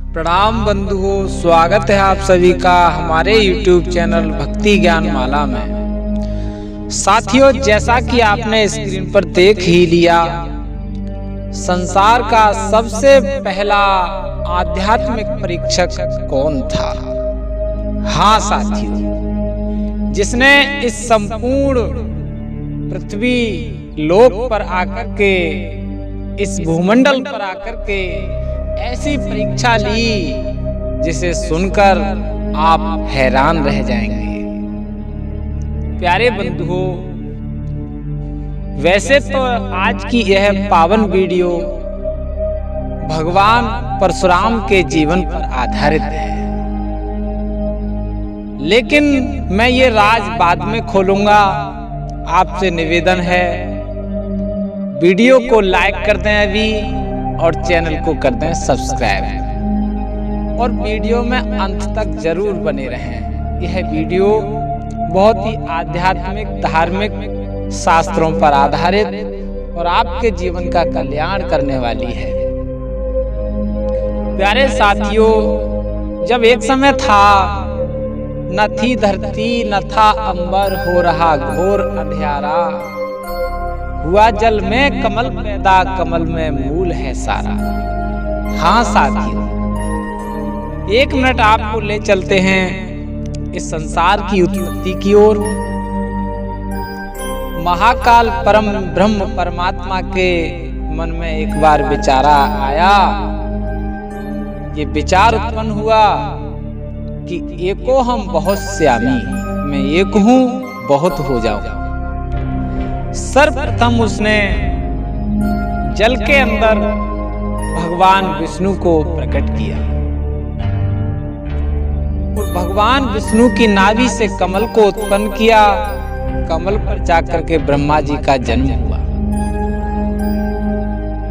प्रणाम बंधुओं, स्वागत है आप सभी का हमारे YouTube चैनल भक्ति ज्ञान माला में। साथियों, जैसा कि आपने स्क्रीन पर देख ही लिया, संसार का सबसे पहला आध्यात्मिक परीक्षक कौन था? हाँ साथियों, जिसने इस संपूर्ण पृथ्वी लोक पर आकर के, इस भूमंडल पर आकर के ऐसी परीक्षा ली जिसे सुनकर आप हैरान रह जाएंगे। प्यारे बंधुओं, वैसे तो आज की यह पावन वीडियो भगवान परशुराम के जीवन पर आधारित है, लेकिन मैं ये राज बाद में खोलूंगा। आपसे निवेदन है, वीडियो को लाइक कर दें अभी और चैनल को कर दें सब्सक्राइब, और वीडियो में अंत तक जरूर बने रहें। यह वीडियो बहुत ही आध्यात्मिक, धार्मिक, शास्त्रों पर आधारित और आपके जीवन का कल्याण करने वाली है। प्यारे साथियों, जब एक समय था, न थी धरती न था अंबर, हो रहा घोर अंधियारा, हुआ जल में कमल पैदा, कमल में मूल है सारा। हाँ साथियों, एक मिनट आपको ले चलते हैं इस संसार की उत्पत्ति की ओर। महाकाल परम ब्रह्म परमात्मा के मन में एक बार विचारा आया। ये विचार उत्पन्न हुआ कि एको हम बहुत श्यामी, मैं एक हूं बहुत हो जाऊं। सर्वप्रथम उसने जल के अंदर भगवान विष्णु को प्रकट किया और भगवान विष्णु की नाभि से कमल को उत्पन्न किया। कमल पर जाकर के ब्रह्मा जी का जन्म हुआ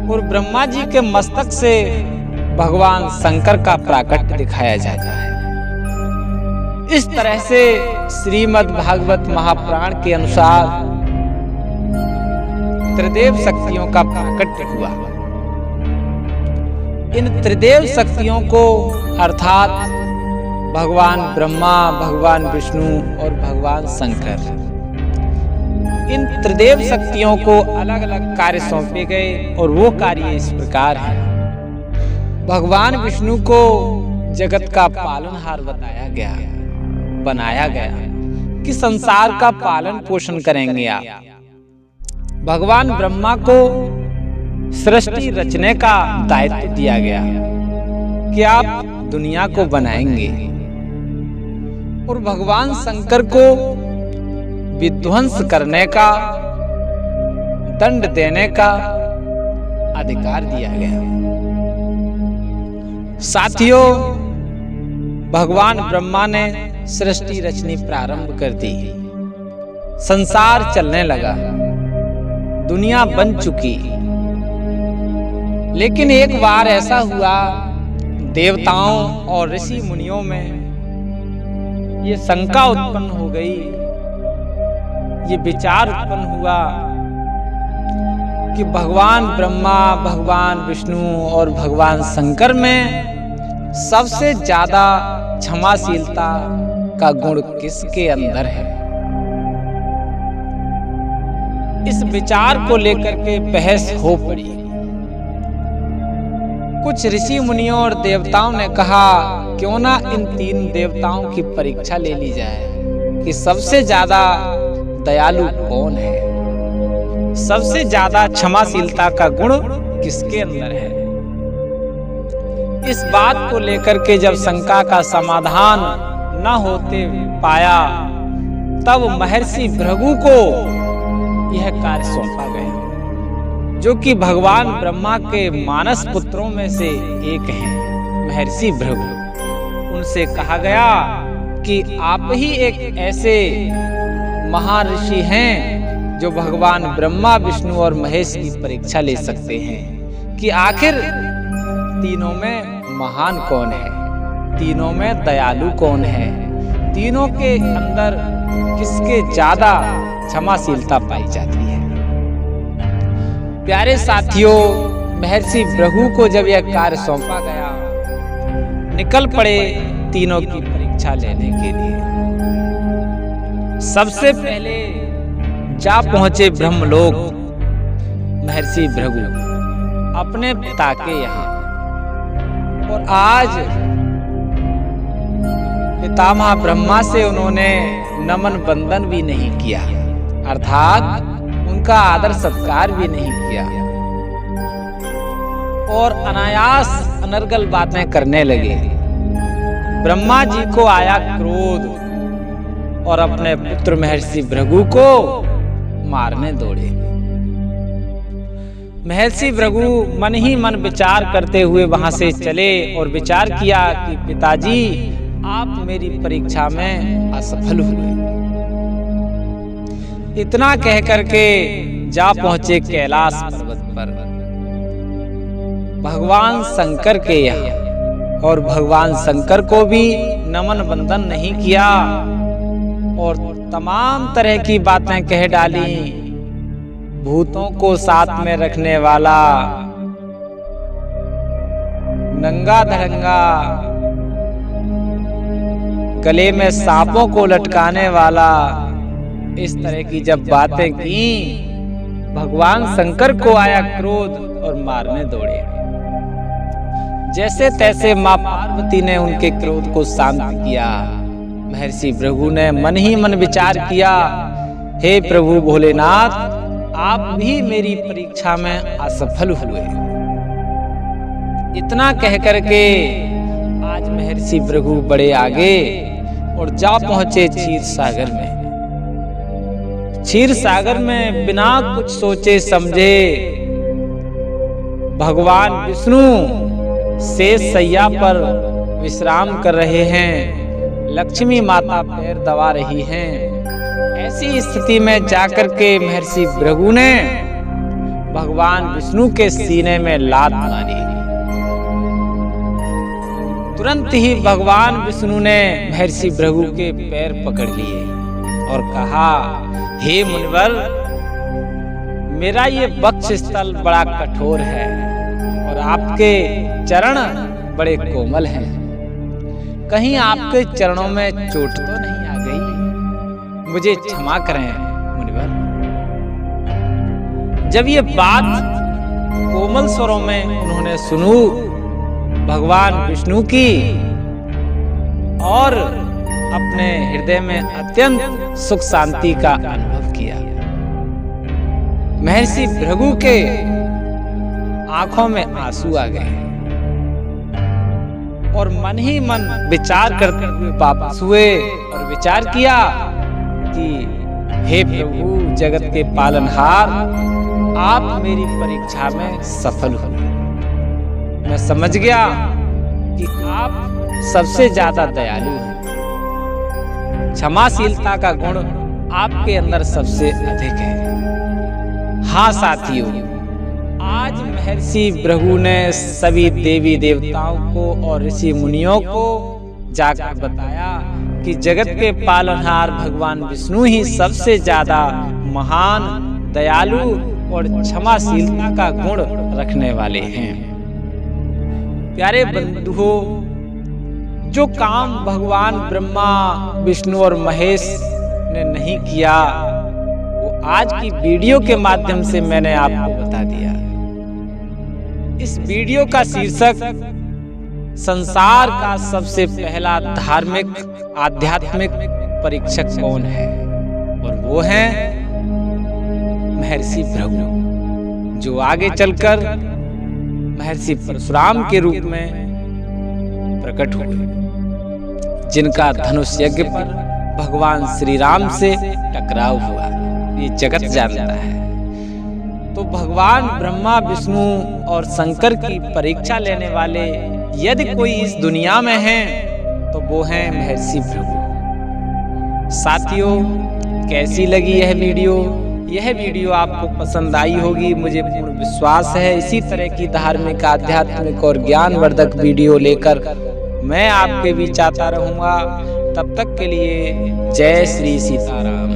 और ब्रह्मा जी के मस्तक से भगवान शंकर का प्राकट्य दिखाया जाता है। इस तरह से श्रीमद् भागवत महापुराण के अनुसार त्रिदेव शक्तियों का प्राकट्य हुआ। इन त्रिदेव शक्तियों को अर्थात भगवान ब्रह्मा, भगवान विष्णु और भगवान शंकर, इन त्रिदेव शक्तियों को अलग अलग कार्य सौंपे गए और वो कार्य इस प्रकार है। भगवान विष्णु को जगत का पालनहार बनाया गया कि संसार का पालन पोषण करेंगे आप। भगवान ब्रह्मा को सृष्टि रचने का दायित्व दिया गया कि आप दुनिया को बनाएंगे, और भगवान शंकर को विध्वंस करने का, दंड देने का अधिकार दिया गया। साथियों, भगवान ब्रह्मा ने सृष्टि रचनी प्रारंभ कर दी। संसार चलने लगा, दुनिया बन चुकी। लेकिन एक बार ऐसा हुआ, देवताओं और ऋषि मुनियों में ये शंका उत्पन्न हो गई, ये विचार उत्पन्न हुआ कि भगवान ब्रह्मा, भगवान विष्णु और भगवान शंकर में सबसे ज्यादा क्षमाशीलता का गुण किसके अंदर है। इस विचार को लेकर के बहस हो पड़ी। कुछ ऋषि मुनियों और देवताओं ने कहा, क्यों ना इन तीन देवताओं की परीक्षा ले ली जाए कि सबसे ज्यादा दयालु कौन है, सबसे ज्यादा क्षमाशीलता का गुण किसके अंदर है। इस बात को लेकर के जब शंका का समाधान न होते पाया, तब महर्षि भृगु को यह कार्य सौंपा गया, जो कि भगवान ब्रह्मा के मानस पुत्रों में से एक हैं, महर्षि भृगु। उनसे कहा गया कि आप ही एक ऐसे महर्षि हैं जो भगवान ब्रह्मा, विष्णु और महेश की परीक्षा ले सकते हैं कि आखिर तीनों में महान कौन है, तीनों में दयालु कौन है, तीनों के अंदर किसके ज्यादा क्षमाशीलता पाई जाती है। प्यारे साथियों, महर्षि भृगु को जब यह कार्य सौंपा गया निकल पड़े तीनों की परीक्षा लेने के लिए। सबसे पहले जा पहुंचे ब्रह्मलोक महर्षि भृगु अपने पिता के यहाँ, और आज पितामह ब्रह्मा से उन्होंने नमन बंदन भी नहीं किया, अर्थात उनका आदर सत्कार भी नहीं किया, और अनायास अनर्गल बातें करने लगे। ब्रह्मा जी को आया क्रोध और अपने पुत्र महर्षि भृगु को मारने दौड़े। महर्षि भृगु मन ही मन विचार करते हुए वहां से चले और विचार किया कि पिताजी, आप मेरी परीक्षा में असफल हुए। इतना कह करके जा पहुंचे कैलाश पर्वत पर भगवान शंकर के यहाँ, और भगवान शंकर को भी नमन बंदन नहीं किया और तमाम तरह की बातें कह डाली। भूतों को साथ में रखने वाला, नंगा धड़ंगा, गले में सांपों को लटकाने वाला, इस तरह की जब बातें की, भगवान शंकर को आया क्रोध और मारने दौड़े। जैसे तैसे मां पार्वती ने उनके क्रोध को शांत किया। महर्षि भृगु ने मन ही मन विचार किया, हे प्रभु भोलेनाथ, आप भी मेरी परीक्षा में असफल हुए। इतना कह करके आज महर्षि भृगु बड़े आगे और जा पहुंचे क्षीर सागर में। क्षीर सागर में बिना कुछ सोचे समझे भगवान विष्णु शेष सैया पर विश्राम कर रहे हैं। लक्ष्मी माता पैर दबा रही हैं। ऐसी स्थिति में जाकर के महर्षि भृगु ने भगवान विष्णु के सीने में लात मारी। तुरंत ही भगवान विष्णु ने महर्षि भृगु के पैर पकड़ लिए और कहा, हे मुनिवर, मेरा ये वक्ष स्थल बड़ा कठोर है और आपके चरण बड़े कोमल हैं। कहीं आपके चरणों में चोट तो नहीं आ गई? मुझे क्षमा करें मुनिवर। जब ये बात कोमल स्वरों में उन्होंने सुनू भगवान विष्णु की और अपने हृदय में अत्यंत सुख शांति का अनुभव किया। महर्षि भृगु के आंखों में आंसू आ गए और मन ही मन विचार करते हुए वापस हुए और विचार किया कि हे प्रभु जगत के पालनहार, आप मेरी परीक्षा में सफल हुए। मैं समझ गया कि आप सबसे ज्यादा दयालु हैं। क्षमाशीलता का गुण आपके अंदर सबसे अधिक है। हाँ साथियों, आज महर्षि भृगु ने सभी देवी देवताओं को और ऋषि मुनियों को जाकर बताया कि जगत के पालनहार भगवान विष्णु ही सबसे ज्यादा महान, दयालु और क्षमाशीलता का गुण रखने वाले हैं। प्यारे बंधुओं, जो काम भगवान ब्रह्मा, विष्णु और महेश ने नहीं किया, वो आज की वीडियो के माध्यम से मैंने आपको बता दिया। इस वीडियो का शीर्षक संसार का सबसे पहला धार्मिक आध्यात्मिक परीक्षक कौन है, और वो है महर्षि भृगु, जो आगे चलकर महर्षि परशुराम के रूप में प्रकट हुए, जिनका धनुष यज्ञ पर भगवान श्री राम से टकराव हुआ, ये जगत जानता है। तो भगवान ब्रह्मा, विष्णु और शंकर की परीक्षा लेने वाले यदि कोई इस दुनिया में हैं तो वो हैं महर्षि भृगु। साथियों, कैसी लगी यह वीडियो? यह वीडियो आपको पसंद आई होगी, मुझे पूर्ण विश्वास है। इसी तरह की धार्मिक, आध्यात्मिक और ज्ञानवर्धक वीडियो लेकर मैं आपके बीच आता रहूंगा। तब तक के लिए जय श्री सीताराम।